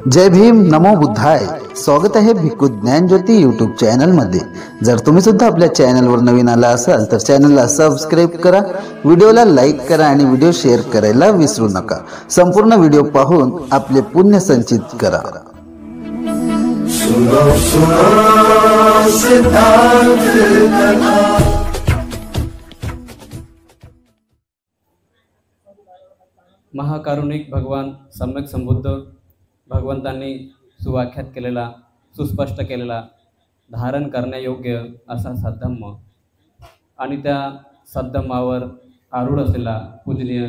जय भीम, नमो बुद्धाय. स्वागत आहे भिक्खू ज्ञानज्योती यूट्यूब चॅनलमध्ये. जर तुम्ही सुद्धा आपल्या चॅनलवर नवीन आला असाल तर चॅनलला सबस्क्राईब करा, व्हिडिओला लाईक करा आणि व्हिडिओ शेअर करायला विसरू नका. संपूर्ण व्हिडिओ पाहून आपले पुण्य संचित करा. महाकारुणिक भगवान सम्यक संबुद्ध भगवंतांनी सुव्याख्यात केलेला, सुस्पष्ट केलेला, धारण करण्यायोग्य असा सद्धम्म आणि त्या सद्धम्मावर आरूढ असलेला पूजनीय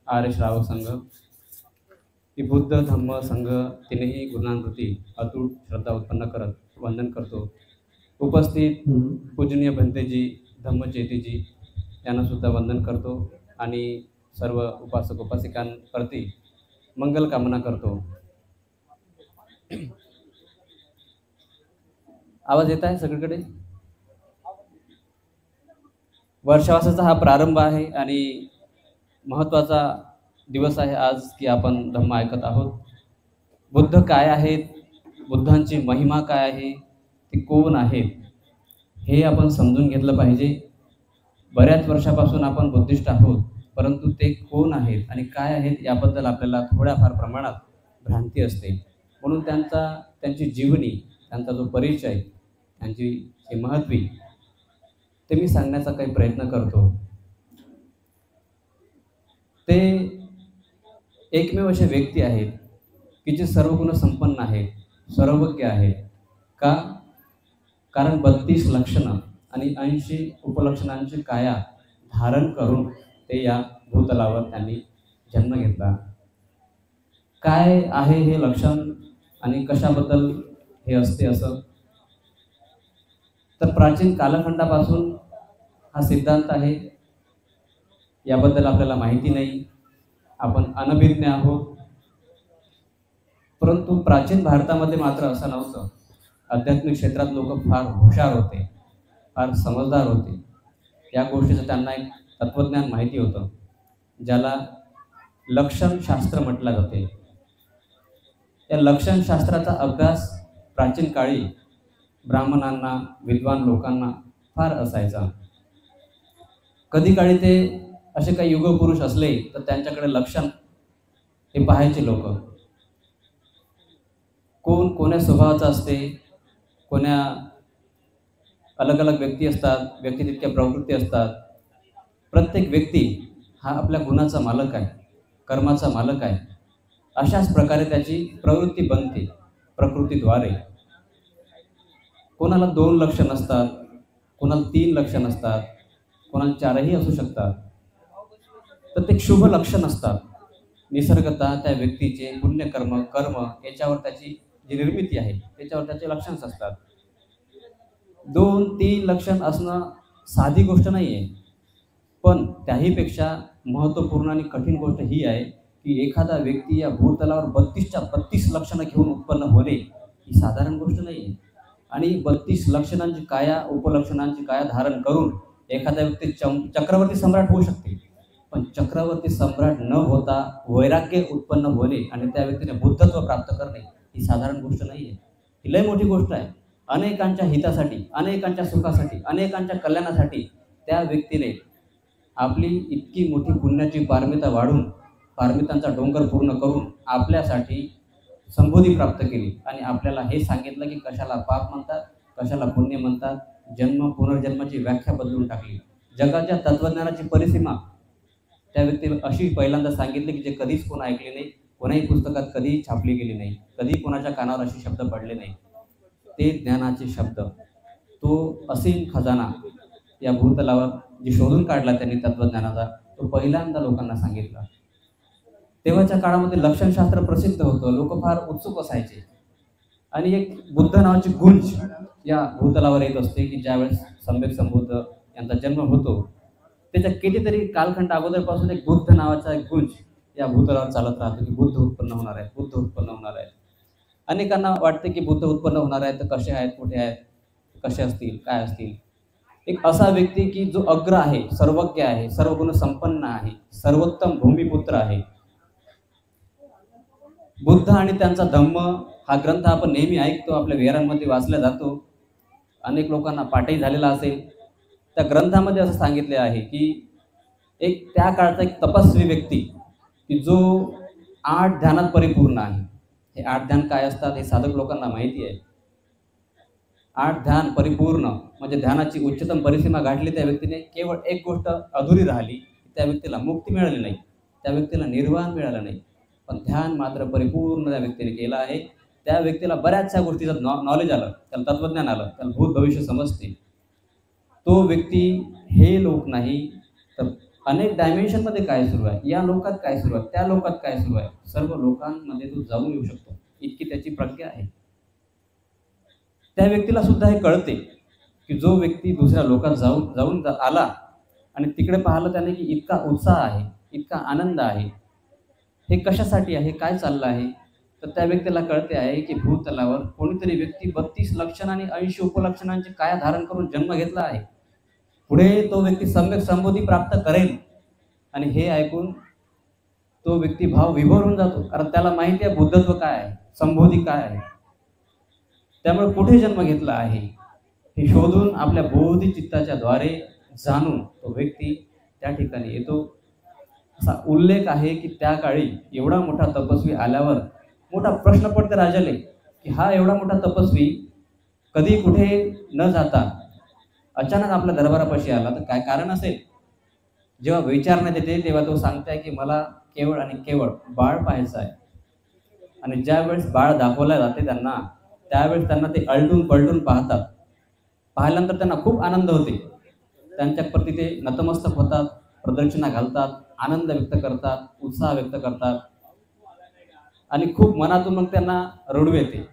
आर्य श्रावक संघ, ही बुद्ध धम्म संघ तिनेही गुणांप्रती अतूट श्रद्धा उत्पन्न करत वंदन करतो. उपस्थित पूजनीय भंतेजी, धम्मचेतीजी यांना सुद्धा वंदन करतो आणि सर्व उपासक उपासिकांप्रती मंगल कामना करतो. आवाज येत आहे सगळीकडे? वर्षावासाचा हा प्रारंभ आहे आणि महत्त्वाचा दिवस आहे आज की आपण धम्म ऐकत आहोत. बुद्ध काय आहेत, बुद्धांची महिमा काय आहे, ते कोण आहेत हे आपण समजून घेतलं पाहिजे. बऱ्याच वर्षापासून आपण बुद्धिस्ट आहोत, परंतु ते कोण आहेत आणि काय आहेत याबद्दल आपल्याला थोड्याफार प्रमाणात भ्रांती असते. म्हणून त्यांची जीवनी, त्यांचा जो परिचय, त्यांची महत्त्वी ते मी सांगण्याचा काही प्रयत्न करतो. ते एकमेव असे व्यक्ती आहेत की जे सर्व गुण संपन्न आहेत, सर्वज्ञ आहेत. का? कारण 32 लक्षणं आणि 80 उपलक्षणांची काया धारण करून ते या भूतलावर त्यांनी जन्म घेतला. काय आहे हे लक्षण आणि कशाबद्दल हे असते असं? तर प्राचीन कालखंडापासून हा सिद्धांत आहे. याबद्दल आपल्याला माहिती नाही, आपण अनभिज्ञ आहोत. परंतु प्राचीन भारतामध्ये मात्र असं नव्हतं. आध्यात्मिक क्षेत्रात लोक फार हुशार होते, फार समजदार होते. या गोष्टीचं त्यांना एक तत्त्वज्ञान माहिती होतं, ज्याला लक्षणशास्त्र म्हटलं जाते. या लक्षणशास्त्राचा अभ्यास प्राचीन काळी ब्राह्मणांना, विद्वान लोकांना फार असायचा. कधी काळी ते असे काही युगपुरुष असले तर त्यांच्याकडे लक्षण हे पाहायचे लोक. कोण कोण्या स्वभावाचा असते, कोण्या अलग अलग व्यक्ती असतात, व्यक्ती तितक्या प्रवृत्ती असतात. प्रत्येक व्यक्ती हा आपल्या गुणाचा मालक आहे, कर्माचा मालक आहे. अशाच प्रकारे त्याची प्रवृत्ती बनते प्रकृतीद्वारे. कोणाला 2 लक्षण असतात, कोणाला 3 लक्षण असतात, कोणाला 4ही असू शकतात. तर ते शुभ लक्षण असतात. निसर्गतः त्या व्यक्तीचे पुण्यकर्म, कर्म याच्यावर त्याची जी निर्मिती आहे त्याच्यावर त्याचे लक्षणच असतात. 2-3 लक्षण असणं साधी गोष्ट नाही आहे. पण त्याहीपेक्षा महत्त्वपूर्ण आणि कठीण गोष्ट ही आहे की एखादा व्यक्ती या भूतलावर 32च्या 32 लक्षणं घेऊन उत्पन्न होणे ही साधारण गोष्ट नाही आहे. आणि 32 लक्षणांची काया, उपलक्षणांची काया धारण करून एखादा व्यक्ती चक्रवर्ती सम्राट होऊ शकते. पण चक्रवर्ती सम्राट न होता वैराग्य उत्पन्न होणे आणि त्या व्यक्तीने बुद्धत्व प्राप्त करणे ही साधारण गोष्ट नाही आहे. ही लय मोठी गोष्ट आहे. अनेकांच्या हितासाठी, अनेकांच्या सुखासाठी, अनेकांच्या कल्याणासाठी त्या व्यक्तीने आपली इतकी मोठी पुण्याची पारमिता वाढून, पारमितांचा डोंगर पूर्ण करून आपल्यासाठी संबोधी प्राप्त केली. आणि आपल्याला हे सांगितलं की कशाला पाप म्हणतात, कशाला पुण्य म्हणतात. जन्म पुनर्जन्माची व्याख्या बदलून टाकली. जगाच्या तत्त्वज्ञानाची परिसीमा त्या व्यक्तीने अशी पहिल्यांदा सांगितली की जे कधीच कोण ऐकले नाही, कोणाही पुस्तकात कधीही छापली गेली नाही, कधी कोणाच्या कानावर असे शब्द पडले नाही. ते ज्ञानाचे शब्द, तो असीम खजाना या भूतलावर जे शोधून काढला त्यांनी तत्त्वज्ञानाचा, तो पहिल्यांदा लोकांना सांगितला. तेव्हाच्या काळामध्ये लक्षणशास्त्र प्रसिद्ध होतं, लोक फार उत्सुक असायचे. आणि एक बुद्ध नावाची गुंज या भूतलावर येत असते की ज्यावेळेस सम्यक संबुद्ध यांचा जन्म होतो त्याच्या कितीतरी कालखंड अगोदरपासून एक बुद्ध नावाचा एक गुंज या भूतलावर चालत राहतो की बुद्ध उत्पन्न होणार आहे, बुद्ध उत्पन्न होणार आहे. अनेकांना वाटते की बुद्ध उत्पन्न होणार आहे, तर कसे आहेत, कुठे आहेत, कसे असतील, काय असतील. एक असा व्यक्ती की जो अग्र आहे, सर्वज्ञ आहे, सर्व गुण संपन्न आहे, सर्वोत्तम भूमिपुत्र आहे. बुद्ध आणि त्यांचा धम्म हा ग्रंथ आपण नेहमी ऐकतो, आपल्या विहारांमध्ये वाचला जातो, अनेक लोकांना पाठही झालेला असेल. त्या ग्रंथामध्ये असं सांगितले आहे की एक त्या काळचा एक तपस्वी व्यक्ती की जो 8 ध्यानात परिपूर्ण आहे. हे 8 ध्यान काय असतात हे साधक लोकांना माहिती आहे. 8 ध्यान परिपूर्ण म्हणजे ध्यानाची उच्चतम परिसीमा गाठली त्या व्यक्तीने. केवळ एक गोष्ट अधुरी राहिली, त्या व्यक्तीला मुक्ती मिळाली नाही, त्या व्यक्तीला निर्वाण मिळालं नाही, पण ध्यान मात्र परिपूर्ण त्या व्यक्तीने केलं आहे. त्या व्यक्तीला बऱ्याचशा गोष्टीचं नॉलेज आलं, त्याला तत्वज्ञान आलं, त्याला भूत भविष्य समजते. तो व्यक्ती हे लोक नाही तर अनेक डायमेन्शनमध्ये काय सुरू आहे, या लोकात काय सुरू आहे, त्या लोकात काय सुरू आहे, सर्व लोकांमध्ये तो जाऊन येऊ शकतो, इतकी त्याची प्रज्ञा आहे. त्या व्यक्तीला सुद्धा हे कळते की जो व्यक्ती दुसऱ्या लोकात जाऊन आला आणि तिकडे पाहिलं त्याने की इतका उत्साह आहे, इतका आनंद आहे, हे कशासाठी आहे, काय चाललं आहे, तर त्या व्यक्तीला कळते आहे की भूतलावर कोणीतरी व्यक्ती 32 लक्षण आणि 80 उपलक्षणांचे काया धारण करून जन्म घेतला आहे. पुढे तो व्यक्ती सम्यक संबोधी प्राप्त करेल आणि हे ऐकून तो व्यक्ती भाव विभोर होऊन जातो, कारण त्याला माहिती आहे बुद्धत्व काय आहे, संबोधी काय आहे. त्यामुळे कुठे जन्म घेतला आहे हे शोधून आपल्या बोधी चित्ताच्या द्वारे जाणून तो व्यक्ती त्या ठिकाणी येतो. असा उल्लेख आहे की त्या काळी एवढा मोठा तपस्वी आल्यावर मोठा प्रश्न पडते राजाले की हा एवढा मोठा तपस्वी कधी कुठे न जाता अचानक आपल्या दरबारापाशी आला, तर काय कारण असेल. जेव्हा विचारण्यात येते तेव्हा तो सांगताय की मला केवळ आणि केवळ बाळ पाहायचं आहे. आणि ज्या वेळेस बाळ दाखवल्या जाते त्यांना, त्यावेळेस त्यांना ते अलटून पलटून पाहतात. पाहिल्यानंतर त्यांना खूप आनंद होते, त्यांच्या प्रती ते नतमस्तक होतात, प्रदक्षिणा घालतात, आनंद व्यक्त करतात, उत्साह व्यक्त करतात आणि खूप मनातून मग त्यांना रडू येते.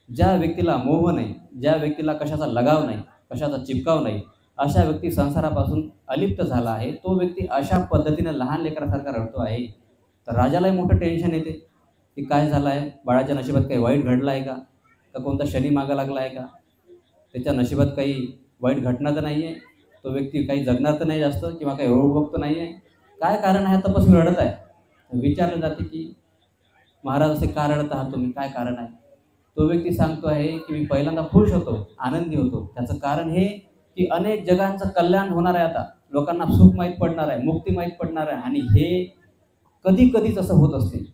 ज्या व्यक्तीला मोह नाही, ज्या व्यक्तीला कशाचा लगाव नाही, कशाचा चिपकाव नाही, अशा व्यक्ती संसारापासून अलिप्त झाला आहे, तो व्यक्ती अशा पद्धतीने लहान लेकरासारखा रडतो आहे. तर राजालाही मोठं टेन्शन येते की काय झालं आहे, बाळाच्या नशिबात काही वाईट घडलं आहे का, कोणता शनी मागा लागला आहे का, त्याच्या नशिबात काही वाईट घटना तर नाही आहे, तो व्यक्ती काही जगणार तर नाही जास्त, किंवा काही रोग भोगतो नाही आहे, काय कारण आहे तपस्वी रडत आहे. विचारलं जाते की महाराज असे का रडत आहात तुम्ही, काय कारण आहे. तो व्यक्ती सांगतो आहे की मी पहिल्यांदा खुश होतो, आनंदी होतो. त्याचं कारण हे की अनेक जगांचं कल्याण होणार आहे, आता लोकांना सुख माहीत पडणार आहे, मुक्ती माहीत पडणार आहे. आणि हे कधी कधीच असं होत असते,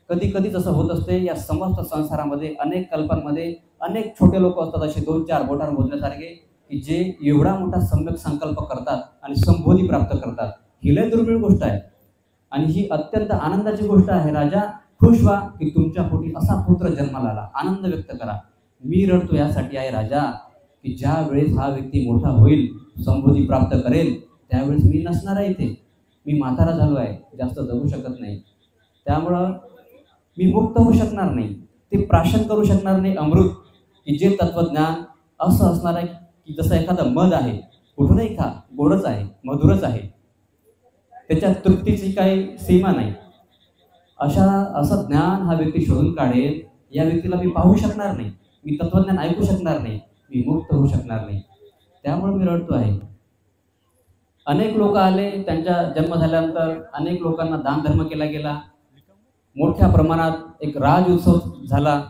कधी कधीच असं होत असते. या समस्त संसारामध्ये अनेक कल्पांमध्ये अनेक छोटे लोक असतात, असे 2-4 बोटांवर मोजण्यासारखे, की जे एवढा मोठा सम्यक संकल्प करतात आणि संबोधी प्राप्त करतात. ही लय दुर्मिळ गोष्ट आहे आणि ही अत्यंत आनंदाची गोष्ट आहे. राजा खुश व्हा की तुमच्या पोटी असा पुत्र जन्माला आला, आनंद व्यक्त करा. मी रडतो यासाठी आहे राजा की ज्या वेळेस हा व्यक्ती मोठा होईल, संबोधी प्राप्त करेल, त्यावेळेस मी नसणार आहे इथे, मी म्हातारा झालो आहे, जास्त जगू शकत नाही, त्यामुळं मी मुक्त होऊ शकणार नाही, ते प्राशन करू शकणार नाही अमृत, की जे तत्वज्ञान असं असणार आहे की जसं एखादं मध आहे, कुठूनही खा, गोडच आहे, मधुरच आहे, त्याच्या तृप्तीची काही सीमा नाही. असं ज्ञान हा व्यक्ती शोधून काढेल, या व्यक्तीला मी पाहू शकणार नाही, मी तत्वज्ञान ऐकू शकणार नाही, मी मुक्त होऊ शकणार नाही, त्यामुळे मी रडतो आहे. अनेक लोक आले, त्यांच्या जन्म झाल्यानंतर अनेक लोकांना दान धर्म केला गेला, मोठ्या प्रमाणात एक राज उत्सव झाला.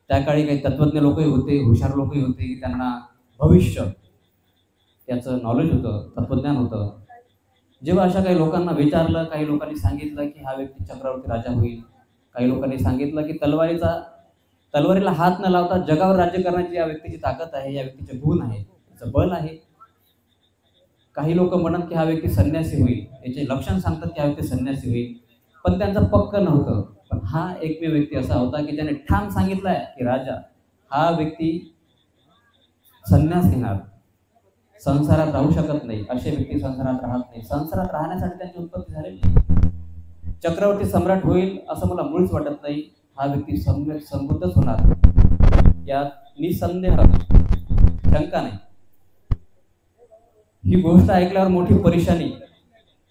त्या काळी काही तत्वज्ञ लोकही होते, हुशार लोकही होते, की त्यांना भविष्य याचं नॉलेज होतं, तत्वज्ञान होतं. जेव्हा अशा काही लोकांना विचारलं, काही लोकांनी सांगितलं की हा व्यक्ती चक्रवर्ती राजा होईल, काही लोकांनी सांगितलं की तलवारीला हात न लावता जगावर राज्य करण्याची या व्यक्तीची ताकद आहे, या व्यक्तीचे गुण आहे, त्याचं बल आहे. काही लोक म्हणत की हा व्यक्ती संन्यासी होईल, याचे लक्षण सांगतात की हा व्यक्ती संन्यासी होईल, पण त्यांचं पक्क नव्हतं. पण हा एकमेव व्यक्ती असा होता की त्याने ठाम सांगितलंय की राजा हा व्यक्ती संन्यास घेणार, संसारात राहू शकत नाही, असे व्यक्ती संसारात राहत नाही, संसारात राहण्यासाठी त्यांची उत्पत्ती झालेली नाही. चक्रवर्ती सम्राट होईल असं मला मुळीच वाटत नाही, हा व्यक्ती सम्यक संबुद्धच होणार, यात निसंदेह शंका नाही. ही गोष्ट ऐकल्यावर मोठी परेशानी,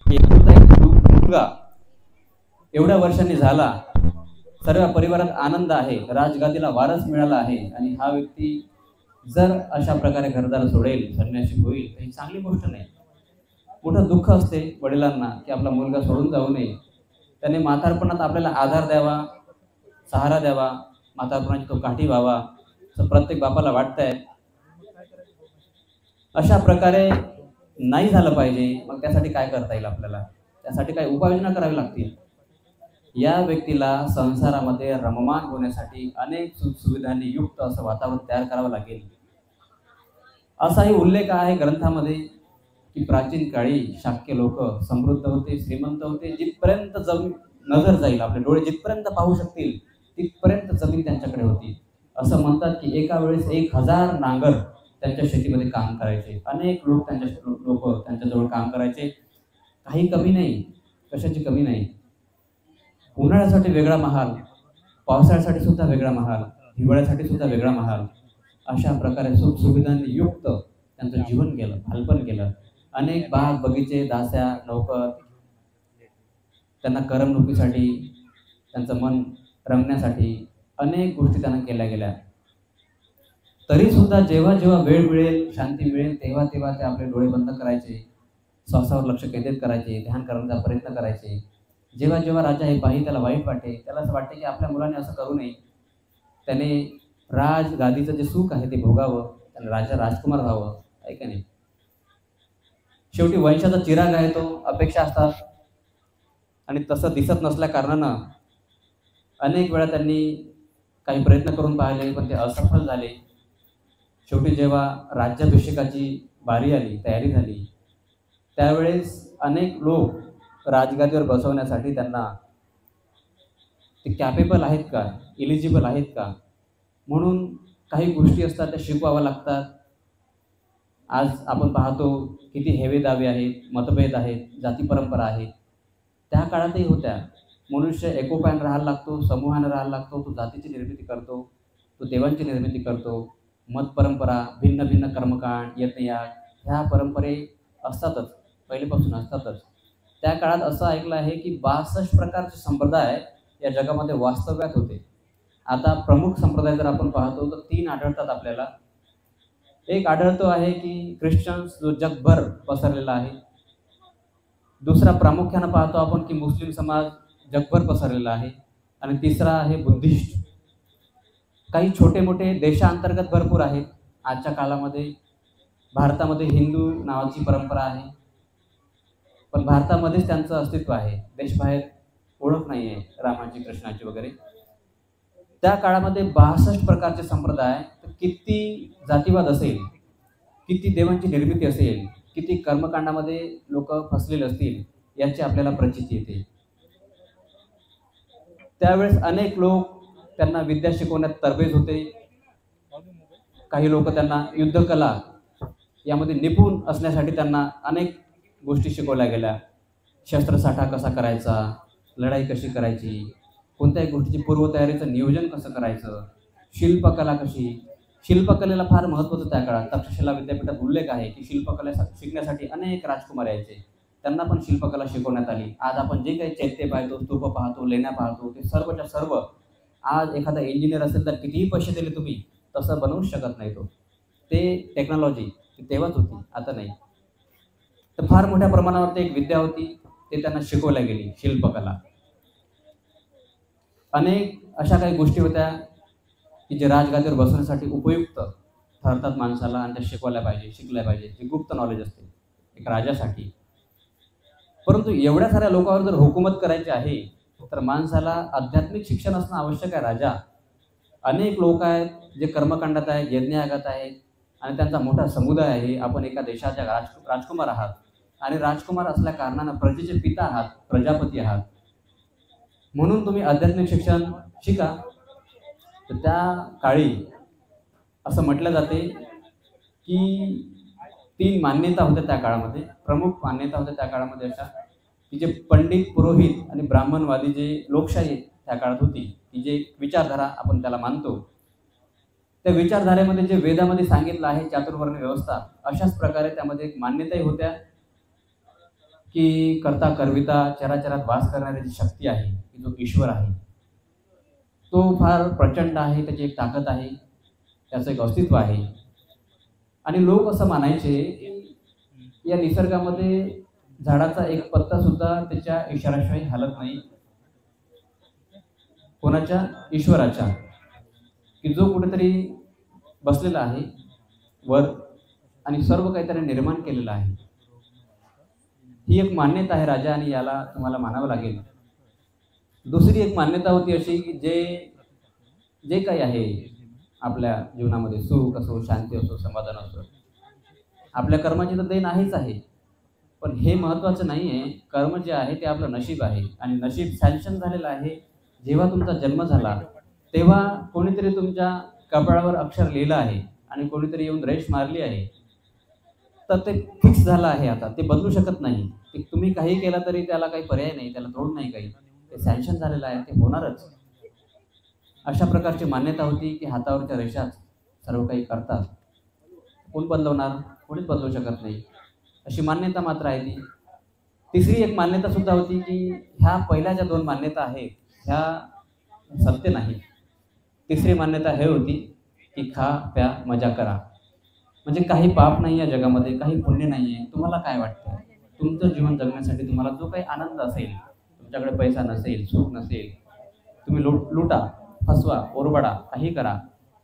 मुलगा एवढ्या वर्षांनी झाला, सर्व परिवारात आनंद आहे, राजगादीला वारस मिळाला आहे, आणि हा व्यक्ती जर अशा प्रकारे घरदार सोडेल, संन्यासी होईल, तर ही चांगली गोष्ट नाही. मोठं दुःख असते वडिलांना की आपला मुलगा सोडून जाऊ नये, त्याने म्हातारपणात आपल्याला आधार द्यावा, सहारा द्यावा, म्हातारपणाची तो काठी व्हावा असं प्रत्येक बापाला वाटतंय. अशा प्रकारे नाही झालं पाहिजे. मग त्यासाठी काय करता येईल आपल्याला? त्यासाठी काही उपाययोजना करावी लागतील. या व्यक्तीला संसारामध्ये रममाण होण्यासाठी अनेक सुखसुविधांनी युक्त असं वातावरण तयार करावं लागेल. असाही उल्लेख आहे ग्रंथामध्ये की प्राचीन काळी शाक्य लोक समृद्ध होते, श्रीमंत होते. जिथपर्यंत नजर जाईल, आपले डोळे जिथपर्यंत पाहू शकतील तिथपर्यंत जमीन त्यांच्याकडे होती. असं म्हणतात की एका वेळेस 1000 नांगर त्यांच्या शेतीमध्ये काम करायचे. अनेक लोक त्यांच्याजवळ काम करायचे. काही कमी नाही, कशाची कमी नाही. उन्हाळ्यासाठी वेगळा महाल, पावसाळ्यासाठी सुद्धा वेगळा महाल, हिवाळ्यासाठी सुद्धा वेगळा महाल. अशा प्रकारे सुखसुविधांनी युक्त त्यांचं जीवन गेलं, बालपण गेलं. अनेक बाग बगीचे, दास्या, नौकर त्यांना करमणुकीसाठी, त्यांचं मन रमण्यासाठी अनेक गोष्टी त्यांना केल्या गेल्या. तरी सुद्धा जेव्हा जेव्हा वेळ मिळेल, शांती मिळेल, तेव्हा तेव्हा ते आपले डोळे बंद करायचे, श्वासावर लक्ष केंद्रित करायचे, ध्यान करण्याचा प्रयत्न करायचे. जेव्हा जेव्हा राजा हे पाही त्याला वाईट वाटे, त्याला असं वाटते की आपल्या मुलाने असं करू नये, त्याने राजगादीचं जे सुख आहे ते भोगावं, त्याने राजा राजकुमार व्हावं, आहे का नाही. शेवटी वंशाचा चिराग आहे तो, अपेक्षा असतात. आणि तसं दिसत नसल्या कारणानं अनेक वेळा त्यांनी काही प्रयत्न करून पाहिले, पण ते असफल झाले. शेवटी जेव्हा राज्याभिषेकाची बारी आली, तयारी झाली, त्यावेळेस अनेक लोक राजगादीवर बसवण्यासाठी त्यांना ते कॅपेबल आहेत का, एलिजिबल आहेत का, म्हणून काही गोष्टी असतात त्या शिकवाव्या लागतात. आज आपण पाहतो किती हेवे दावे आहेत, मतभेद आहेत, जाती परंपरा आहेत. त्या काळातही होत्या. मनुष्य एकोप्याने राहायला लागतो, समूहाने राहायला लागतो. तो जातीची निर्मिती करतो, तो देवांची निर्मिती करतो. मत परंपरा, भिन्न भिन्न कर्मकांड, यज्ञयाग ह्या परंपरे असतातच, पहिलेपासून असतातच. त्या काळात असं ऐकलं आहे की 62 प्रकारचे संप्रदाय या जगामध्ये वास्तव्यात होते. आता प्रमुख संप्रदाय जर आपण पाहतो तर 3 आढळतात आपल्याला. एक आढळतो आहे की ख्रिश्चन्स, जो जगभर पसरलेला आहे. दुसरा प्रामुख्यानं पाहतो आपण की मुस्लिम समाज जगभर पसरलेला आहे. आणि तिसरा आहे बुद्धिस्ट. काही छोटे मोठे देशांतर्गत भरपूर आहेत. आजच्या काळामध्ये भारतामध्ये हिंदू नावाची परंपरा आहे, पण भारतामध्येच त्यांचं अस्तित्व आहे, देशबाहेर ओळख नाही आहे रामाची, कृष्णाची वगैरे. त्या काळामध्ये 62 प्रकारचे संप्रदाय, तर किती जातीवाद असेल, किती देवांची निर्मिती असेल, किती कर्मकांडामध्ये लोक फसलेले असतील याची आपल्याला प्रचिती येते. त्यावेळेस अनेक लोक त्यांना विद्या शिकवण्यात तरबेज होते. काही लोक त्यांना युद्धकला यामध्ये निपुण असण्यासाठी त्यांना अनेक गोष्टी शिकवल्या गेल्या. शस्त्रसाठा कसा करायचा, लढाई कशी करायची, कोणत्याही गोष्टीची पूर्वतयारीचं नियोजन कसं करायचं, शिल्पकला कशी. शिल्पकलेला फार महत्त्व होतं त्या काळात. तक्षशिला विद्यापीठात उल्लेख आहे की शिल्पकला शिकण्यासाठी अनेक राजकुमार यायचे, त्यांना पण शिल्पकला शिकवण्यात आली. आज आपण जे काही चैत्य पाहतो, स्तूप पाहतो, लेण्या पाहतो, ते सर्वच्या सर्व आज एखादा इंजिनियर असेल तर कितीही पैसे दिले तुम्ही तसं बनवूच शकत नाही तो. ते टेक्नॉलॉजी तेव्हाच होती, आता नाही. तर फार मोठ्या प्रमाणावर एक विद्या होती, ते त्यांना शिकवल्या गेली, शिल्पकला. अनेक अशा काही गोष्टी होत्या की जे राजगादीवर बसवण्यासाठी उपयुक्त ठरतात माणसाला, आणि त्या शिकवल्या पाहिजे, शिकल्या पाहिजे. जी गुप्त नॉलेज असते एक राजासाठी. परंतु एवढ्या साऱ्या लोकांवर जर हुकूमत करायची आहे तर माणसाला आध्यात्मिक शिक्षण असणं आवश्यक आहे. राजा अनेक लोक आहेत जे कर्मकांडात आहेत, यज्ञयागात आहेत, आणि त्यांचा मोठा समुदाय आहे. आपण एका देशाच्या राजकुमार आहात, आणि राजकुमार असल्या कारणानं प्रजेचे पिता आहात, प्रजापती आहात, म्हणून तुम्ही आध्यात्मिक शिक्षण शिका. तर त्या काळी असं म्हटलं जाते की 3 मान्यता होत्या त्या काळामध्ये. प्रमुख मान्यता होत्या त्या काळामध्ये अशा की जे पंडित, पुरोहित आणि ब्राह्मणवादी जे लोकशाही त्या काळात होती, की जे विचारधारा आपण त्याला मानतो, त्या विचारधारेमध्ये जे वेदामध्ये सांगितलं आहे चातुर्वर्ण व्यवस्था, अशाच प्रकारे त्यामध्ये एक मान्यताही होत्या की कर्ता करविता चराचरात वास करणारी जी शक्ती आहे, की जो ईश्वर आहे, तो फार प्रचंड आहे, त्याची एक ताकद आहे, त्याचं एक अस्तित्व आहे. आणि लोक असं मानायचे की या निसर्गामध्ये झाडाचा एक पत्ता सुद्धा त्याच्या इशाऱ्याशिवाय हलत नाही. कोणाच्या? ईश्वराच्या, की जो कुठेतरी बसलेला आहे वर आणि सर्व काहीतरी निर्माण केलेलं आहे. ही एक मान्यता आहे राजा, आणि याला तुम्हाला मानावं लागेल. दुसरी एक मान्यता होती अशी की जे काही आहे आपल्या जीवनामध्ये, सुख असो, शांती असो, समाधान असो, आपल्या कर्माची तर देण आहेच आहे. पण हे महत्त्वाचं नाही आहे. कर्म जे आहे ते आपलं नशीब आहे, आणि नशीब सँक्शन झालेलं आहे. जेव्हा तुमचा जन्म झाला तेव्हा कोणीतरी तुमच्या कपाळावर अक्षर लिहिलं आहे आणि कोणीतरी येऊन रेष मारली आहे. तर ते फिक्स झालं आहे, आता ते बदलू शकत नाही. ते तुम्ही काही केलं तरी त्याला काही पर्याय नाही, त्याला तोड नाही काही. ते सँक्शन झालेलं आहे, ते होणारच. अशा प्रकारची मान्यता होती की हातावरच्या रेषाच सर्व काही करतात. कोण बदलवणार? कोणीच बदलू शकत नाही, अशी मान्यता मात्र आहे ती. तिसरी एक मान्यता सुद्धा होती की ह्या पहिल्या ज्या 2 मान्यता आहेत ह्या सत्य नाही. तिसरी मान्यता हे होती की खा प्या मजा करा. म्हणजे काही पाप नाही आहे जगामध्ये, काही पुण्य नाही आहे. तुम्हाला काय वाटतं? तुमचं जीवन जगण्यासाठी तुम्हाला जो काही आनंद असेल, तुमच्याकडे पैसा नसेल, सुख नसेल, तुम्ही लुटा, फसवा, ओरबडा, काही करा,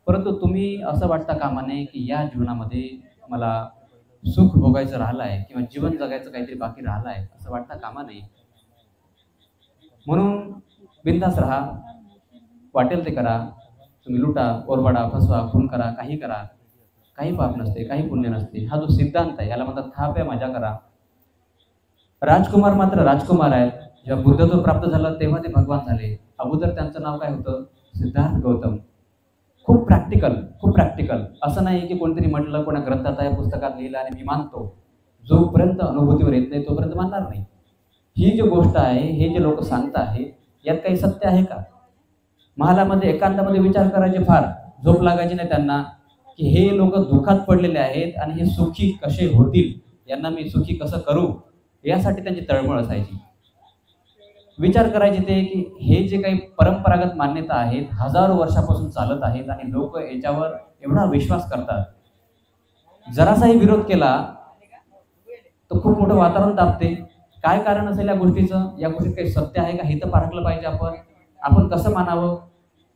परंतु तुम्ही असं वाटता कामा नये की या जीवनामध्ये मला सुख भोगायचं राहिलं आहे किंवा जीवन जगायचं काहीतरी बाकी राहिलं आहे, असं वाटता कामा नये. म्हणून बिनधास्त राहा, वाटेल ते करा. तुम्ही लुटा, ओरबडा, फसवा, खून करा, काही करा, काही पाप नसते, काही पुण्य नसते. हा जो सिद्धांत आहे याला म्हणतात खा प्या मजा करा. राजकुमार मात्र राजकुमार आहेत. जेव्हा बुद्धत्व प्राप्त झालं तेव्हा ते भगवान झाले. अगोदर त्यांचं नाव काय होतं? सिद्धार्थ गौतम. खूप प्रॅक्टिकल. असं नाही की कोणतरी म्हटलं, कोणा ग्रंथात आहे, पुस्तकात लिहिलं आणि मी मानतो. जोपर्यंत अनुभूतीवर येत नाही तोपर्यंत मानणार नाही. ही जी गोष्ट आहे, हे जे लोक सांगत आहेत, यात काही सत्य आहे का? महालामध्ये एकांतामध्ये विचार करायचे, फार झोप लागायची नाही त्यांना, की हे लोक दुःखात पडलेले आहेत आणि हे सुखी कसे होतील, यांना मी सुखी कसं करू, यासाठी त्यांची तळमळ असायची. विचार करायचे ते की हे जे काही परंपरागत मान्यता आहेत, हजारो वर्षापासून चालत आहेत आणि लोक याच्यावर एवढा विश्वास करतात. जरासाही विरोध केला तर खूप मोठं वातावरण तापते. काय कारण असेल या गोष्टीचं? या गोष्टीत काही सत्य आहे का, हे तर पारखलं पाहिजे. आपण कसं मानावं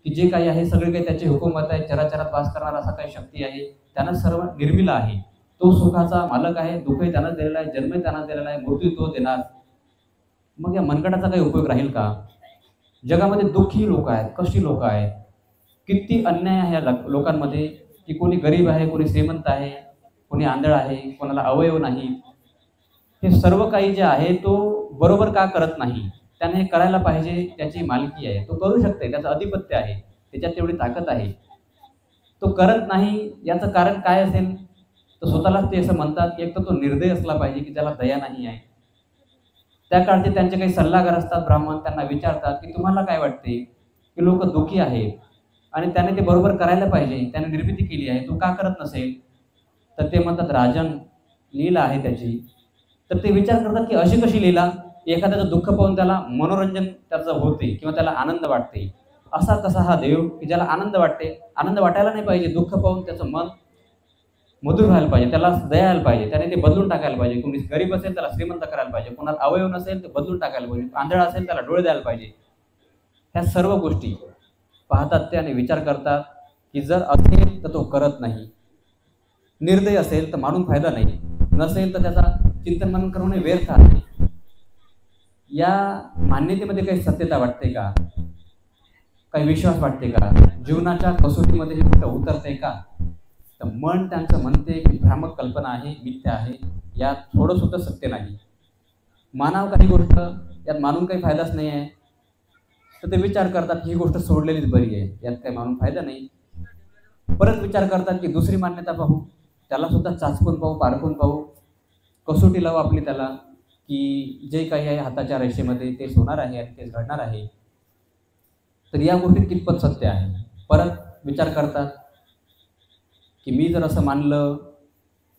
की जे काही आहे सगळे काही त्याचे हुकूमत आहे, चराचरात वास करणारा असा काही शक्ती आहे, त्यानं सर्व निर्मिला आहे, तो सुखाचा मालक आहे, दुःखही त्यानं दिलेला आहे, जन्मही त्यानं दिलेला आहे, मृत्यू तो देणार. मग या मनगटाचा काही उपयोग राहील का? जगामध्ये दुःखी लोक आहेत, कष्टी लोक आहेत, किती अन्याय आहे या लोकांमध्ये, की कोणी गरीब आहे, कोणी श्रीमंत आहे, कोणी आंधळ आहे, कोणाला अवयव नाही. हे सर्व काही जे आहे तो बरोबर का करत नाही? त्याने हे करायला पाहिजे, त्याची मालकी आहे, तो करू शकते, त्याचं अधिपत्य आहे, त्याच्यात तेवढी ताकद आहे. तो करत नाही, याचं कारण काय असेल? तर स्वतःलाच ते असं म्हणतात की एक तर तो निर्दय असला पाहिजे, की त्याला दया नाही आहे. त्या काळचे त्यांचे काही सल्लागार असतात ब्राह्मण, त्यांना विचारतात की तुम्हाला काय वाटते की लोक दुःखी आहेत आणि त्याने ते बरोबर करायला पाहिजे, त्याने निर्मिती केली आहे, तो का करत नसेल? तर ते म्हणतात राजन, लीला आहे त्याची. तर ते विचार करतात की अशी कशी लीला? एखाद्याचं दुःख पाहून त्याला मनोरंजन त्याचं होते किंवा त्याला आनंद वाटते. असा कसा हा देव की ज्याला आनंद वाटते? आनंद वाटायला नाही पाहिजे, दुःख पाहून त्याचं मन मधुर व्हायला पाहिजे, त्याला दया यायला पाहिजे, त्याने ते बदलून टाकायला पाहिजे. कोणी गरीब असेल त्याला श्रीमंत करायला पाहिजे, कोणाला अवयव नसेल तर बदलून टाकायला पाहिजे, आंधळा असेल त्याला डोळे द्यायला पाहिजे. ह्या सर्व गोष्टी पाहतात ते आणि विचार करतात की जर असेल तर तो करत नाही, निर्दय असेल तर मानून फायदा नाही, नसेल तर त्याचा चिंतन मनन करून व्यर्थ आहे. या मान्यतेमध्ये काही सत्यता वाटते का? काही विश्वास वाटते का? जीवनाच्या कसोटीमध्ये हे कुठं उतरते का? तर मन त्यांचं म्हणते की भ्रामक कल्पना आहे, मिथ्या आहे, यात थोडं सुद्धा सत्य नाही. मानाव काही गोष्ट, यात मानून काही फायदाच नाही आहे. तर ते विचार करतात ही गोष्ट सोडलेलीच बरी आहे, यात काही मानून फायदा नाही. परत विचार करतात की दुसरी मान्यता पाहू, त्याला सुद्धा चाचपून पाहू, पारखून पाहू, कसोटी लावू आपली त्याला, की जे काही आहे हाताच्या रेषेमध्ये तेच होणार आहे आणि तेच घडणार आहे. तर या गोष्टीत कितपत सत्य आहे? परत विचार करतात की मी जर असं मानलं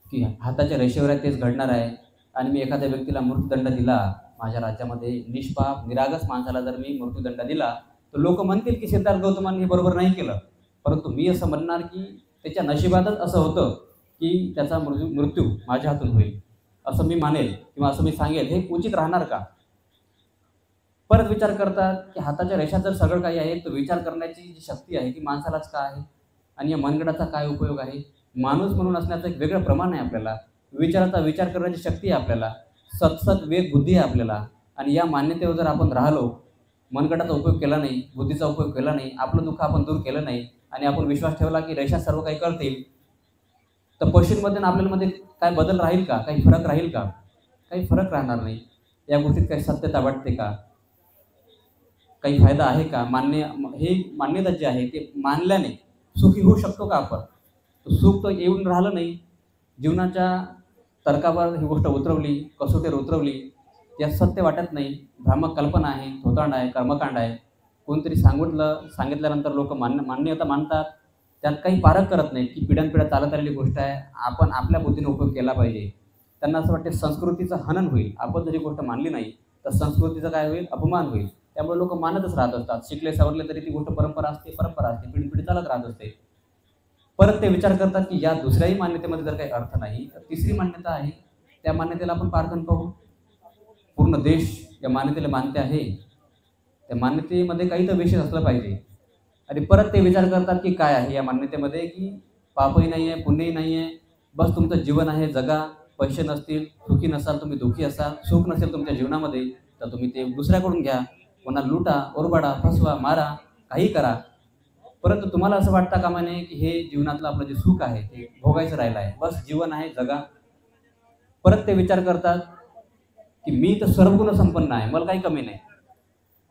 की हाताच्या रेषेवर आहे तेच घडणार आहे आणि मी एखाद्या व्यक्तीला मृत्यूदंड दिला, माझ्या राज्यामध्ये निष्पाप निरागस माणसाला जर मी मृत्यूदंड दिला तर लोक म्हणतील की सिद्धार्थ गौतमांनी हे बरोबर नाही केलं. परंतु मी असं म्हणणार की त्याच्या नशिबातच असं होतं की त्याचा मृत्यू माझ्या हातून होईल, असं मी मानेल किंवा असं मी सांगेल. हे उचित राहणार का? परत विचार करतात की हाताच्या रेषा जर सगळं काही आहे तर विचार करण्याची जी शक्ती आहे ती माणसालाच का आहे आणि या मनगटाचा काय उपयोग आहे. माणूस म्हणून असण्याचं एक वेगळं प्रमाण आहे आपल्याला. विचाराचा विचार करण्याची शक्ती आहे आपल्याला. सतसत वेग बुद्धी आहे आपल्याला. आणि या मान्यतेवर जर आपण राहिलो, मनगटाचा उपयोग केला नाही, बुद्धीचा उपयोग केला नाही, आपलं दुःख आपण दूर केलं नाही आणि आपण विश्वास ठेवला की रेषा सर्व काही करतील, तर पशूंमध्ये आणि आपल्यामध्ये काय बदल राहील का? काही फरक राहील का? काही फरक राहणार नाही. या गोष्टीत काही सत्यता वाटते का? काही फायदा आहे का? हे मान्यता जी आहे ते मानल्याने सुखी होऊ शकतो का आपण? सुख तर येऊन राहिलं नाही. जीवनाच्या तर्कावर ही गोष्ट उतरवली, कसोटीवर उतरवली, यात सत्य वाटत नाही. भ्रामक कल्पना आहे, थोतांड आहे, कर्मकांड आहे. कोणतरी सांगितल्यानंतर लोक मान्यता मानतात. त्यात काही पारख करत नाही की पिढ्यानपिढ्या चालत आलेली गोष्ट आहे, आपण आपल्या बुद्धीने उपयोग केला पाहिजे. त्यांना असं वाटते संस्कृतीचं हनन होईल. आपण जरी गोष्ट मानली नाही तर संस्कृतीचा काय होईल? अपमान होईल. त्यामुळे लोक मानतच राहत असतात. शिकले सवरले तरी ती गोष्ट परंपरा असते, पिढी पिढी चालत राहत असते. परत ते विचार करतात की या दुसऱ्याही मान्यतेमध्ये जर काही अर्थ नाही तर तिसरी मान्यता आहे, त्या मान्यतेला आपण पारखून पाहू. पूर्ण देश या मान्यतेला मानते आहे, त्या मान्यतेमध्ये काही तर विशेष असलं पाहिजे. आणि परत ते विचार करतात की काय आहे या मान्यतेमध्ये, की पापही नाही आहे, पुण्यही नाही आहे, बस तुमचं जीवन आहे, जगा. पैसे नसतील, सुखी नसाल, तुम्ही दुःखी असाल, सुख नसेल तुमच्या जीवनामध्ये तर तुम्ही ते दुसऱ्याकडून घ्या, कोणा लुटा, ओरबाडा, फसवा, मारा, काही करा. परंतु तुम्हाला असं वाटतं कामा नये की हे जीवनातलं आपलं जे सुख आहे ते भोगायचं राहिलं आहे, बस जीवन आहे, जगा. परत ते विचार करतात की मी तर सर्वगुण संपन्न आहे, मला काही कमी नाही.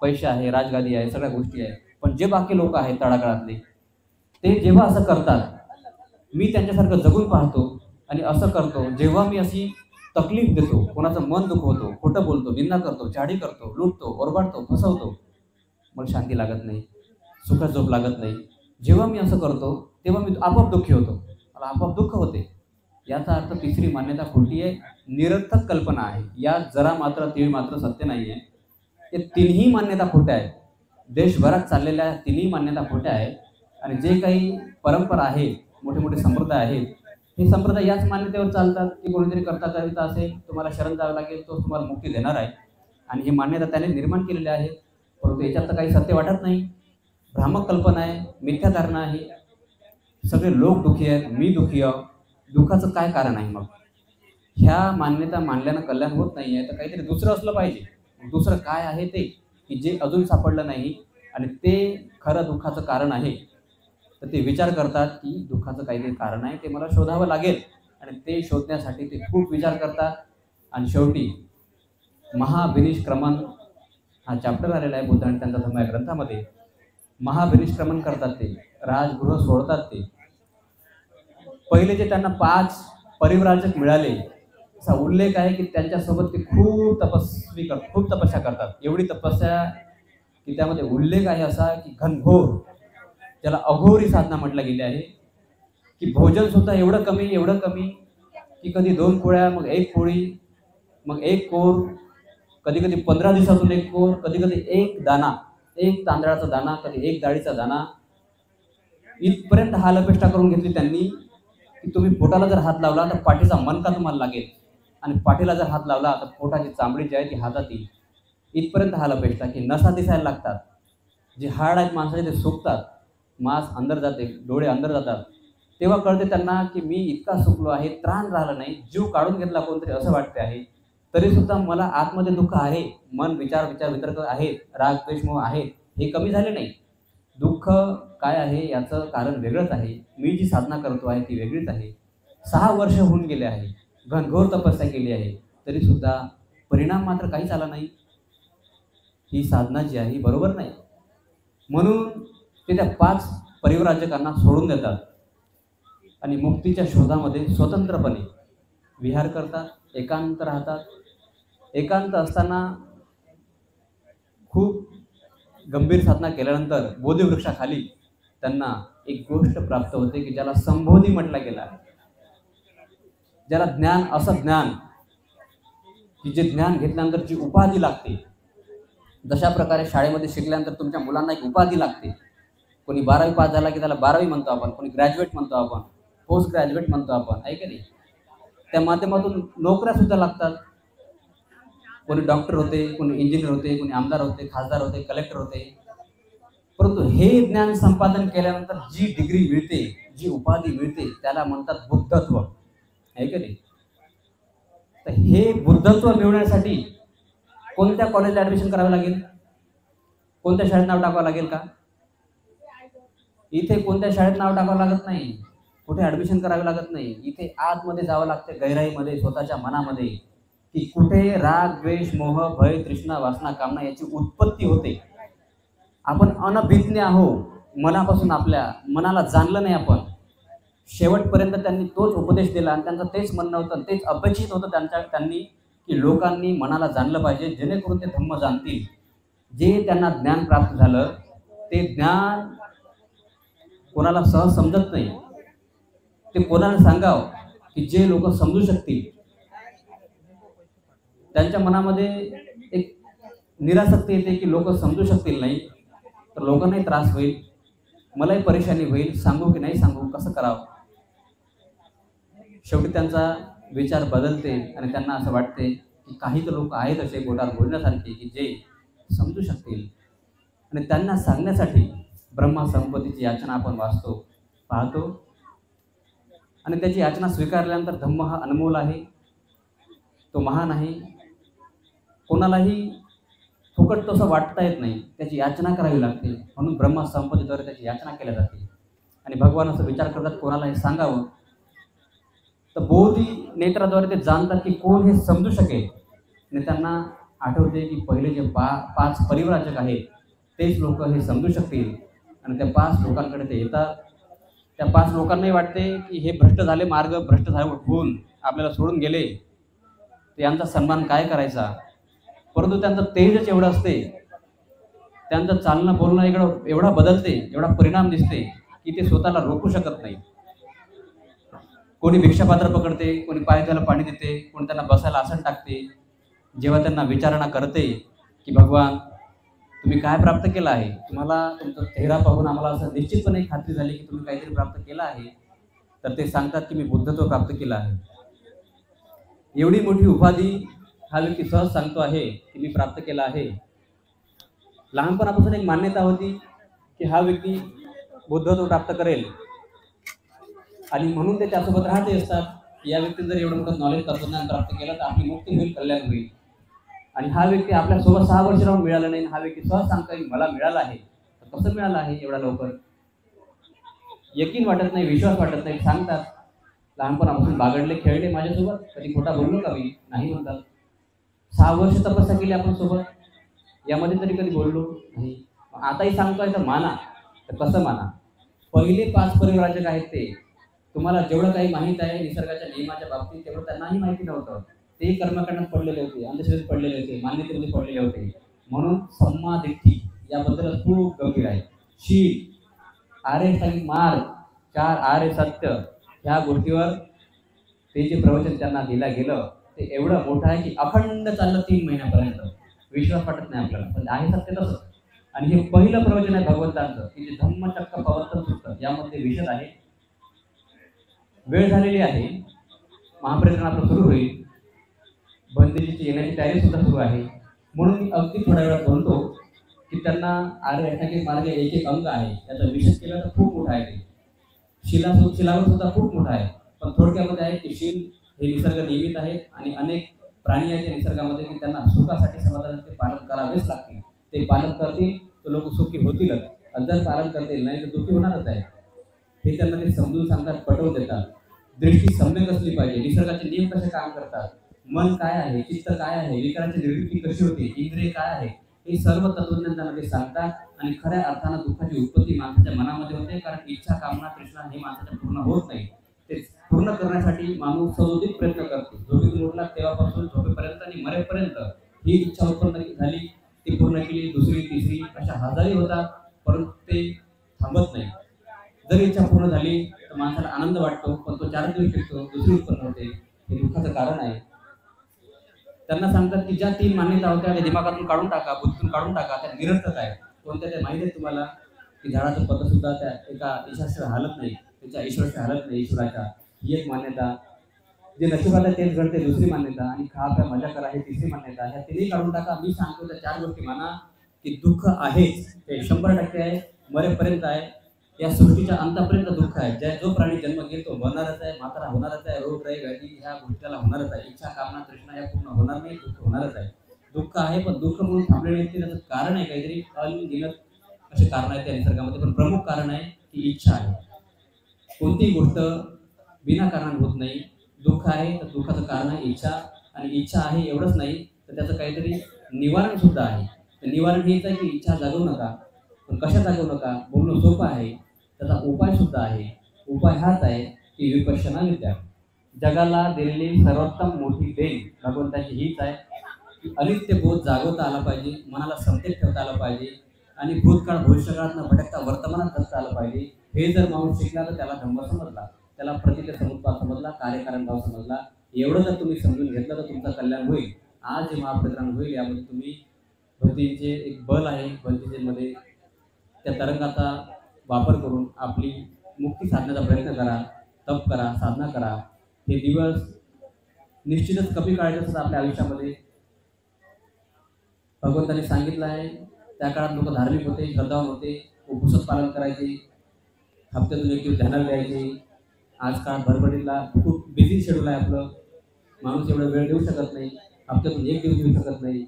पैसे आहे, राजगादी आहे, सगळ्या गोष्टी आहे. पण जे बाकी लोक आहेत तळागाळातले, ते जेव्हा असं करतात, मी त्यांच्यासारखं जगून पाहतो आणि असं करतो. जेव्हा मी अशी तकलीफ देतो, कोणाचं मन दुखवतो, खोटं बोलतो, निंदा करतो, चाडी करतो, लुटतो, ओरबाडतो, फसवतो, मला शांती लागत नाही, सुखात झोप लागत नाही. जेव्हा मी असं करतो तेव्हा मी आपोआप दुःखी होतो, मला आपोआप दुःख होते. याचा अर्थ तिसरी मान्यता खोटी आहे, निरर्थक कल्पना आहे. या जरा मात्र तीळ मात्र सत्य नाही आहे. हे तिन्ही मान्यता खोट्या आहेत. देशभरात चाललेल्या तिन्ही मान्यता खोट्या आहेत. आणि जे काही परंपरा आहे, मोठे मोठे संप्रदाय आहेत, हे संप्रदाय याच मान्यतेवर चालतात की कोणीतरी करता करिता असेल, तुम्हाला शरण जावं लागेल, तो तुम्हाला मुक्ती देणार आहे. आणि ही मान्यता त्याने निर्माण केलेली आहे. परंतु याच्यात तर काही सत्य वाटत नाही. भ्रामक कल्पना आहे, मिथ्या धारणा आहे. सगळे लोक दुःखी आहेत, मी दुःखी आहे. दुःखाचं काय कारण आहे मग? ह्या मान्यता मानल्यानं कल्याण होत नाही आहे, तर काहीतरी दुसरं असलं पाहिजे. दुसरं काय आहे ते की जे अजून सापडलं नाही आणि ते खरं दुःखाचं कारण आहे. तर ते विचार करतात की दुःखाचं काहीतरी कारण आहे, ते मला शोधावं लागेल. आणि ते शोधण्यासाठी ते खूप विचार करतात. आणि शेवटी महाविनिष्क्रमण हा चॅप्टर आलेला आहे बुद्ध आणि त्यांचा धर्म या ग्रंथामध्ये. महाविनिष्क्रमण करतात, ते राजगृह सोडतात. ते पहिले जे त्यांना 5 परिव्राजक मिळाले, असा उल्लेख आहे की त्यांच्यासोबत ते खूप तपस्या करतात. एवढी तपस्या की त्यामध्ये उल्लेख आहे असा की घनघोर, त्याला अघोरी साधना म्हटलं गेली आहे. की भोजन सुद्धा एवढं कमी की कधी 2 पोळ्या, मग 1 पोळी, मग 1 कोर, कधी कधी 15 दिवसातून 1 कोर, कधी कधी 1 दाणा, 1 तांदळाचा दाणा, कधी 1 डाळीचा दाणा. इथपर्यंत हालअपेष्टा करून घेतली त्यांनी की तुम्ही पोटाला जर हात लावला तर पाठीचा मणका तुम्हाला लागेल, आणि पाठीला जर हात लावला तर पोटाची चामडी जी आहे ती हातात येईल. इथपर्यंत हालअपेष्टा की नसा दिसायला लागतात, जे हाड आहेत माणसाचे ते सुकतात, मांस अंदर जाते, डोळे अंदर जातात. तेव्हा कळते त्यांना की मी इतका सुकलो आहे, त्राण राहिला नाही, जीव काढून घेतला कोणतरी असं वाटते आहे. तरीसुद्धा मला आतमध्ये दुःख आहे, मन वितर्क आहेत, राग द्वेष मोह आहे, हे कमी झाले नाही. दुःख काय आहे याचं कारण वेगळंच आहे. मी जी साधना करतो आहे ती वेगळीच आहे. 6 वर्ष होऊन गेले आहे, घनघोर तपस्या केली आहे, तरीसुद्धा परिणाम मात्र काहीच आला नाही. ही साधना जी आहे ही बरोबर नाही. म्हणून ते त्या 5 परिव्राजकांना सोडून देतात आणि मुक्तीच्या शोधामध्ये स्वतंत्रपणे विहार करतात, एकांत राहतात. एकांत असताना खूप गंभीर साधना केल्यानंतर बोधिवृक्षाखाली त्यांना एक गोष्ट प्राप्त होते की ज्याला संबोधी म्हटलं गेला, ज्याला ज्ञान, असं ज्ञान की जे ज्ञान घेतल्यानंतर जी उपाधी लागते. जशा प्रकारे शाळेमध्ये शिकल्यानंतर तुमच्या मुलांना एक उपाधी लागते. कोणी 12वी पास झाला की त्याला 12वी म्हणतो आपण, कोणी ग्रॅज्युएट म्हणतो आपण, पोस्ट ग्रॅज्युएट म्हणतो आपण, आहे की नाही. त्या माध्यमातून नोकऱ्या सुद्धा लागतात. कोणी डॉक्टर होते, कोणी इंजिनियर होते, कोणी आमदार होते, खासदार होते, कलेक्टर होते. परंतु हे ज्ञान संपादन केल्यानंतर जी डिग्री मिळते, जी उपाधी मिळते, त्याला म्हणतात बुद्धत्व, आहे का नाही? तर हे बुद्धत्व मिळवण्यासाठी कोणत्या कॉलेजला ऍडमिशन करावं लागेल? कोणत्या शाळेत नाव टाकावं लागेल का? इथे कोणत्या शाळेत नाव टाकावं लागत नाही, कुठे ऍडमिशन करावे लागत नाही. इथे आतमध्ये जावं लागते, गहराईमध्ये, स्वतःच्या मनामध्ये, की कुठे राग, द्वेष, मोह, भय, तृष्णा, वासना, कामना याची उत्पत्ती होते. आपण अनभिज्ञ आहो, मनापासून आपल्या मनाला जाणलं नाही आपण. शेवटपर्यंत त्यांनी तोच उपदेश दिला आणि त्यांचं तेच म्हणणं होतं, तेच अपेक्षित होतं त्यांनी, की लोकांनी मनाला जाणलं पाहिजे, जेणेकरून ते धम्म जाणतील. जे त्यांना ज्ञान प्राप्त झालं ते ज्ञान कोणाला सहज समजत नाही. ते कोणाला सांगावं की जे लोक समजू शकतील. त्यांच्या मनामध्ये एक निरासक्ती येते की लोक समजू शकतील नाही तर लोकांनाही त्रास होईल, मलाही परेशानी होईल, सांगू की नाही सांगू, कसं करावं. शेवटी त्यांचा विचार बदलते आणि त्यांना असं वाटते की काही तर लोक आहेत असे गोटात बोलण्यासारखे की जे समजू शकतील. आणि त्यांना सांगण्यासाठी ब्रह्मा संपत्तीची याचना आपण वाचतो, पाहतो. आणि त्याची याचना स्वीकारल्यानंतर धम्म हा अनमोल आहे, तो महान आहे. कोणालाही फुकट तसं वाटता येत नाही, त्याची याचना करावी लागते. म्हणून ब्रह्मा संपत्तीद्वारे त्याची याचना केल्या जाते. आणि भगवान असं विचार करतात कोणाला हे सांगावं, तर बोधी नेत्राद्वारे ते जाणतात की कोण हे समजू शकेल. आणि त्यांना आठवते की पहिले जे 5 परिव्राजक आहेत तेच लोक हे समजू शकतील. आणि त्या 5 लोकांकडे ते येतात. त्या 5 लोकांनाही वाटते की हे भ्रष्ट झाले, मार्ग भ्रष्ट झाले, होऊन आपल्याला सोडून गेले, तर यांचा सन्मान काय करायचा. परंतु त्यांचं तेजच एवढं असते, त्यांचं चालणं बोलणं एवढा बदलते, एवढा परिणाम दिसते की ते स्वतःला रोखू शकत नाही. कोणी भिक्षापात्र पकडते, कोणी पायथ्याला पाणी देते, कोणी त्यांना बसायला आसन टाकते. जेव्हा त्यांना विचारणा करते की भगवान तुम्ही काय प्राप्त केलं आहे, तुम्हाला तुमचा चेहरा पाहून आम्हाला असं निश्चितपणे खात्री झाली की तुम्ही काहीतरी प्राप्त केलं आहे, तर ते सांगतात की मी बुद्धत्व प्राप्त केलं आहे. एवढी मोठी उपाधी हा व्यक्ती सहज सांगतो आहे की मी प्राप्त केला आहे. लहानपणापासून एक मान्यता होती की हा व्यक्ती बुद्धत्व प्राप्त करेल आणि म्हणून ते त्यासोबत राहते असतात. या व्यक्तीने जर एवढं मोठं नॉलेज, तत्वज्ञान प्राप्त केलं तर आपली मुक्ती होईल, कल्याण होईल. आणि हा व्यक्ती आपल्यासोबत 6 वर्ष राहून मिळाला नाही, हा व्यक्ती सहज सांगतो की मला मिळालं आहे. तर कसं मिळालं आहे एवढा लवकर? यकीन वाटत नाही, विश्वास वाटत नाही. सांगतात लहानपणापासून बागडले, खेळले माझ्यासोबत, कधी खोटा बोललो का मी? नाही म्हणतात. 6 वर्ष तपस्या केली आपण सोबत, यामध्ये तरी कधी बोललो नाही. आताही सांगतोय तर माना. तर कसं माना? पहिले 5 परिव्राजक आहेत तुम्हाला जेवढं काही माहीत आहे निसर्गाच्या नियमाच्या बाबतीत तेवढं त्यांनाही माहिती नव्हतं. ते कर्मकांडात पडलेले होते, अंधश्रद्धेत पडलेले होते, मान्यतेमध्ये पडलेले होते. म्हणून सम्मा दिट्ठी याबद्दल खूप गंभीर आहे. शील, आर्य मार्ग, 4 आर्य सत्य, ह्या गोष्टीवर ते जे प्रवचन त्यांना दिलं गेलं ते एवढं मोठं आहे की अखंड चाललं 3 महिन्यापर्यंत. विश्वास वाटत नाही आपल्याला, पण आहे सत्य तसं. आणि हे पहिलं प्रवचन आहे भगवंतांचं की जे धम्मचक्र प्रवर्तन सूत्र, यामध्ये विषय आहे. वेळ झालेली आहे, महाप्रवचन आपलं सुरू होईल. बंदिजीची येण्याची तयारी सुद्धा सुरू आहे. म्हणून मी अगदी थोड्या वेळात बोलतो की त्यांना आर्य मार्ग एक अंग आहे, त्याचा विशेष केला तर खूप मोठा आहे. शिलावर सुद्धा खूप मोठा आहे. पण थोडक्यामध्ये आहे की शील हे निसर्ग नियमित आहे आणि अनेक प्राणी आहेत या निसर्गामध्ये की त्यांना सुखासाठी समाधानाचे पालन करावेच लागते. ते पालन करतील तर लोक सुखी होतीलच, आणि जर पालन करतील नाही तर दुःखी होणारच आहे. हे त्यांना ते समजून सांगतात, पटवून देतात. दृष्टी सम्यक असली पाहिजे, निसर्गाचे नियम कसे काम करतात, मन काय आहे, चित्त काय आहे, विकाराची निर्मिती कशी होते, इंद्रिय काय आहे, हे सर्व तत्वज्ञान त्यांना ते सांगतात. आणि खऱ्या अर्थानं दुःखाची उत्पत्ती माणसाच्या मनामध्ये होते, कारण इच्छा, कामना, तृष्णा हे माणसाच्या पूर्ण होत नाही. ते पूर्ण करण्यासाठी माणूस सदोदित प्रयत्न करतो. झोपेतून उठला तेव्हापासून झोपेपर्यंत आणि मरेपर्यंत ही इच्छा उत्पन्न झाली, ती पूर्ण केली, दुसरी, तिसरी, अशा हजारी होतात, परंतु ते थांबत नाही. जर इच्छा पूर्ण झाली तर माणसाला आनंद वाटतो, पण तो 4 दिवस टिकतो, दुसरी उत्पन्न होते. हे दुःखाचं कारण आहे. त्यांना सांगतात की ज्या 3 मान्यता होत्या त्या दिमागातून काढून टाका, बुद्धीतून काढून टाका, त्या निरर्थक आहेत. कोणत्या त्या माहिती आहे तुम्हाला? की झाडाचं पत्र सुद्धा त्या एका ईशाशिवाय हालत नाही, त्याच्या ईश्वराशिवाय हालत नाही, ईश्वराच्या. ही एक मान्यता. जे नशिबाला तेच घडते दुसरी मान्यता, आणि खा प्या मजा करा हे तिसरी मान्यता. ह्या तिन्ही काढून टाका. मी सांगतो त्या 4 गोष्टी माना की दुःख आहेच, हे 100% आहे, मरेपर्यंत आहे, या सृष्टीच्या अंतापर्यंत दुःख आहे. जो प्राणी जन्म घेईल तो मरणारच आहे, म्हातारा होणारच आहे, रोग राई व्याधी ह्या गोष्टीला होणारच आहे. इच्छा कामना तृष्णा या पूर्ण होणार नाही, दुःख होणारच आहे. दुःख आहे, पण दुःख म्हणून थांबलेले नाही. त्याचं कारण आहे काहीतरी अनगिनत असे कारण आहेत त्या निसर्गामध्ये, पण प्रमुख कारण आहे की इच्छा आहे. कोणतीही गोष्ट विनाकारण होत नाही. दुःख आहे तर दुःखाचं कारण आहे इच्छा, आणि इच्छा आहे एवढंच नाही तर त्याचं काहीतरी निवारण सुद्धा आहे. निवारण हेच आहे की इच्छा जागवू नका, पण कशा जागवू नका बोलणं सोपं आहे, त्याचा उपाय सुद्धा आहे. उपाय हाच आहे की विपश्यना विद्या. जगाला दिलेली सर्वोत्तम मोठी देण भगवंताची हीच आहे की अनित्य बोध जागवता आला पाहिजे, मनाला समतेत ठेवता आलं पाहिजे, आणि भूतकाळ भविष्यकाळात न भटकता वर्तमानात जगता आलं पाहिजे. हे जर माणूस शिकला तर त्याला धम्म समजला, त्याला प्रतिक समुद्भाव समजला, कार्यकारण भाव समजला. एवढं जर तुम्ही समजून घेतलं तर तुमचं कल्याण होईल. आज जे महाप्रकरण होईल यामध्ये तुम्ही भक्तीचे एक बल आहे, भक्तीमध्ये त्या तरंगाचा वापर करून आपली मुक्ती साधण्याचा प्रयत्न करा, तप करा, साधना करा. हे दिवस निश्चितच कमी काळाचे असतात आपल्या आयुष्यामध्ये. भगवंतांनी सांगितलं आहे त्या काळात लोक धार्मिक होते, श्रद्धावान होते, उपवास पालन करायचे, हप्त्यातून एक दिवस ध्यानाला द्यायचे. आजकाल भरभरीला खूप बिझी शेड्यूल आहे आपलं, माणूस एवढा वेळ देऊ शकत नाही, हप्त्यातून एक दिवस देऊ शकत नाही.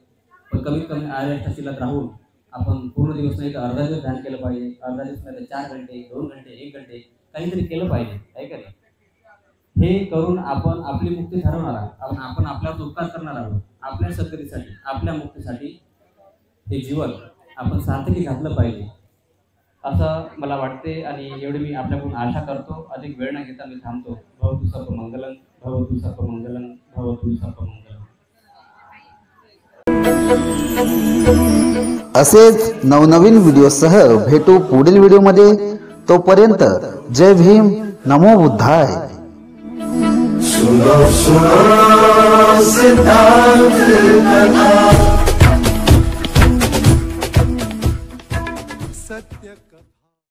पण कमीत कमी आर्यष्टाशीलात राहून आपण पूर्ण दिवस नाही तर अर्धा दिवस ध्यान केलं पाहिजे. अर्धा दिवस नाही तर 4 घंटे, 2 घंटे, 1 घंटे काहीतरी केलं पाहिजे, आहे का नाही? हे करून आपण आपली मुक्ती ठरवणार आहोत. आपण आपल्यावर उपकार करणार आहोत. आपल्या सद्गतीसाठी, आपल्या मुक्तीसाठी हे जीवन आपण सार्थकी घातलं पाहिजे असं मला वाटते. आणि एवढी मी आपल्याकडून आशा करतो. अधिक वेळ न घेता मी थांबतो. भवतु सर्वमंगलं, भवतु सर्वमंगलं, भवतु सर्वमंगलं. असेच नवनवीन व्हिडिओसह भेटू पुढील व्हिडिओमध्ये. तोपर्यंत जय भीम, नमो बुद्धाय. सुनो सुनो सिद्धांत कथा.